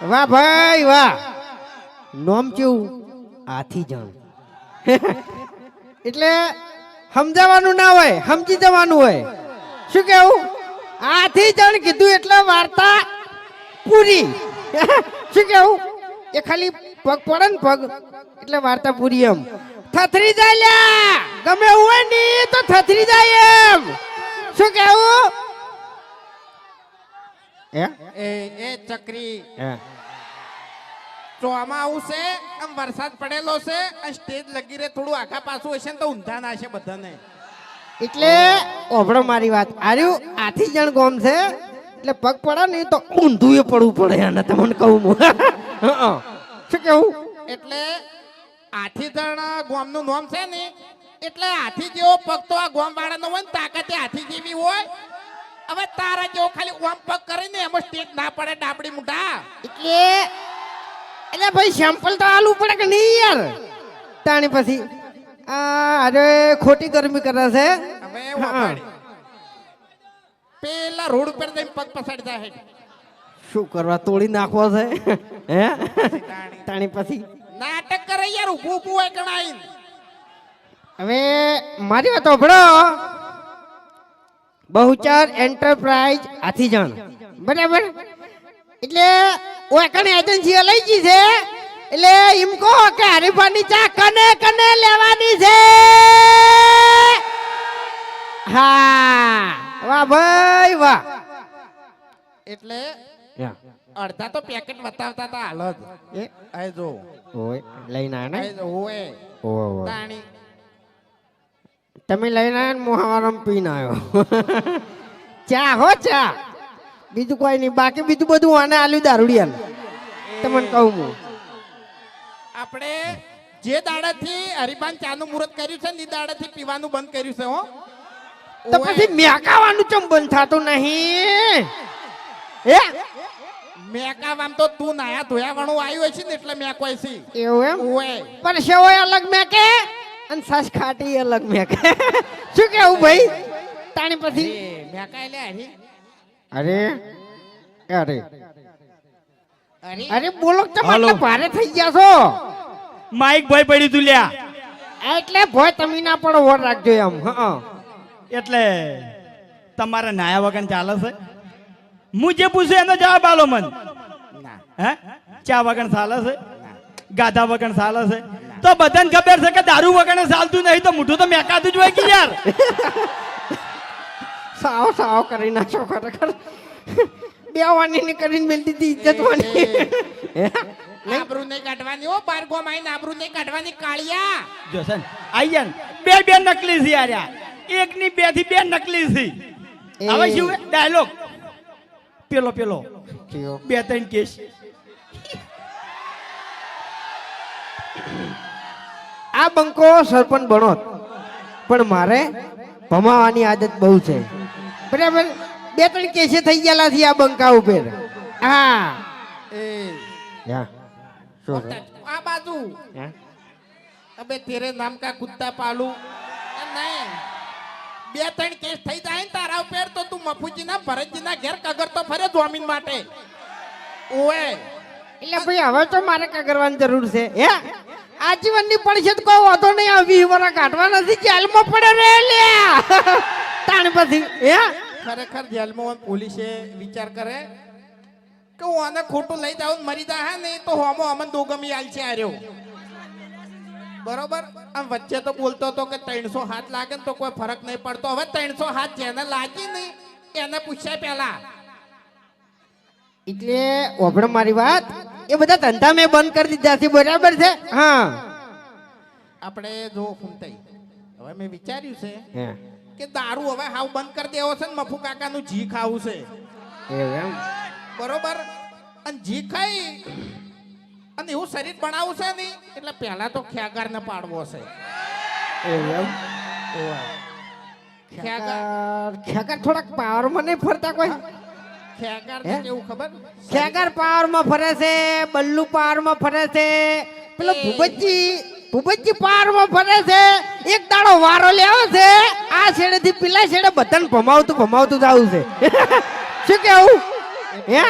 વાહ ભાઈ વાહ. નોમ કેવું આથી જાણ. એટલે સમજાવવાનું ના હોય, સમજી જવાનું હોય. શું કેવું? આથી જાણ કીધું એટલે વાર્તા પૂરી. શું કેવું? એ ખાલી પગ પડે ને પગ એટલે વાર્તા પૂરી એમ. થથરી જાય લ્યા, ગમે હોય ને તો થથરી જાય એમ. શું કેવું? એ ચક્રી ચોમાં આવું છે, આમ વરસાદ પડેલો છે, સ્ટેજ લગી રે થોડું આખા પાછું હશે ને તો ઊંધા ના છે બધાને. એટલે ઓભળો મારી વાત. આર્યું આથી જણ ગોમ છે એટલે પગ પડે ને તો ઊંધું એ પડવું પડે. અને તમને કહું હું. શું કેવું? એટલે આથી જણ ગોમનું નામ છે ને એટલે હાથી જેવો પગ તો આ ગોમ વાળાનો હોય ને તાકાતે હાથી જેવી હોય. હવે તારા જેવો ખાલી ગોમ પગ કરીને એમાં સ્ટેજ ના પડે ડાબડી મુઢા. એટલે ભાઈ સેમ્પલ તો આલવું પડે કે નહીં યાર? તાણી પછી અરે ખોટી ગરમી કરે છે. હવે પેલા રોડ ઉપર જઈને પગ પસાડી જાય. શું કરવા તોડી નાખવો છે? હે તાણી પછી નાટક કરે યાર, ઊભું ઊભું હોય ગણાય. હવે મારી વાત સાંભળો. બહુચર એન્ટરપ્રાઇઝ હાથીજણ બરાબર. એટલે ઓકણ એજન્સી લઈ ગઈ છે એટલે એમ કહો કે હરીફાની ચા કને કને લેવાની છે. હા વાહ ભાઈ વાહ. એટલે અડધા તો પેકેટ બતાવતા હતા હાલ જ. એ જો ઓય લઈને આને ઓય ઓય તાણી તમે લઈને આયા ને મોહાવારમ પીને આવ્યો. ચા હો ચા, બીજું કોઈ નહીં. બાકી બીજું બધું આને આલ્યું દારૂડિયાને. તમને કહું હું આપણે જે દાડાથી હરિભાન ચાનું મુહૂર્ત કર્યું છે ને એ દાડાથી પીવાનું બંધ કર્યું છે. હો તો પછી મેકાવાનું ચમ બંધ થતું નહીં? હે મેકાવામ તો તું નાયા ધોયા વાળું આવ્યું છે ને એટલે મેકવાય છે. એવું એમ? ઓય પણ સેવોય અલગ મેકે અને સાસ ખાટી અલગ મેકે. શું કેવું ભાઈ? તાણી પછી મેકાય લે હરી. અરે અરે અરે અરે બોલો તો એટલે ભારે થઈ ગયા છો. માઈક ભાઈ પડ્યું તું લ્યા. એટલે ભોય તમે ના પડો, વર રાખજો એમ. હા એટલે તમારે નાયા વગર ચાલે છે? હું જે પૂછું એનો જવાબ આલો મન. હે ચા વગર ચાલે છે? ગાધા વગર ચાલે છે? તો બધાને ખબર છે કે દારૂ વગર ચાલતું નહીં તો મોઢું તો મેકાતું જ હોય કે યાર. સાવ સાવ કરી નાખો ખરેખર. બે વાની કરીને મેલ દીધી ઇજ્જત વાની. આબરૂ નહીં કાઢવાની. હો બાર ગોમ આઈને આબરૂ નહીં કાઢવાની કાળિયા. જો સન આયન બે બે નકલી છે યાર. એકની બે થી બે નકલી છે. હવે શું ડાયલોગ પેલો પેલો બે ત્રણ કેસ. આ બંકો સરપંચ બનો પણ મારે ભમાવાની આદત બહુ છે બરાબર. બે ત્રણ કેસે થઈ ગયેલા છે આ બંકા ઉપર. હા આ બાજુ અબે તેરે નામ કા કુત્તા પાલું. નહીં બે ત્રણ કેસ થઈ જાય ને તારા ઉપર તો તું મફુજીના ભરતજીના ઘેર કગરતો ફરે જમીન માટે. ઓએ એટલે ભાઈ હવે તો મારે કા કરવાની જરૂર છે? હે આજીવનની પડશે તો કોઈ વાંધો નહીં. આ 20 વર્ષ કાઢવા નથી, જેલમાં પડે રે લ્યા. તાણ પછી હે ખરેખર જેલમાં પોલીસે વિચાર કરે કે હું આને ખોટું લઈ જાઉં મરી જાય ને તો હોમો અમન દોગમી આલ છે આર્યો. બરોબર. આમ વચ્ચે તો બોલતો હતો કે 300 હાથ લાગે ને તો કોઈ ફરક નહીં પડતો. હવે 300 હાથ જેને લાગી ને એને પૂછ્યા પેલા. એટલે ઓભળ મારી વાત. એ બધા ધંધા મેં બંધ કરી દીધા છે બરાબર છે. હા આપણે જો ફૂમતાઈ હવે મેં વિચાર્યું છે હે કે દારૂ હવે હાવ બંધ કરી દેવો છે ને મફુ કાકાનું જી ખાવું છે. એવું એમ? બરોબર. અને જી ખાઈ અને એવું શરીર બનાવવું છે ને એટલે પહેલા તો ખેગાર ને પાડવો છે. એવું એમ? ખેગાર થોડાક પાવર માં નહીં ફરતા કોઈ? ખેગાર કેવું ખબર? ખેગાર પાવર માં ફરે છે, બલ્લુ પાવર માં ફરે છે, પેલો ભૂપતજી પાવર માં ફરે છે. એક દાડો વારો લેવો છે આ છેડે થી પેલા છેડે બધાને ભમાવતું ભમાવતું જવું છે. શું કેવું? હે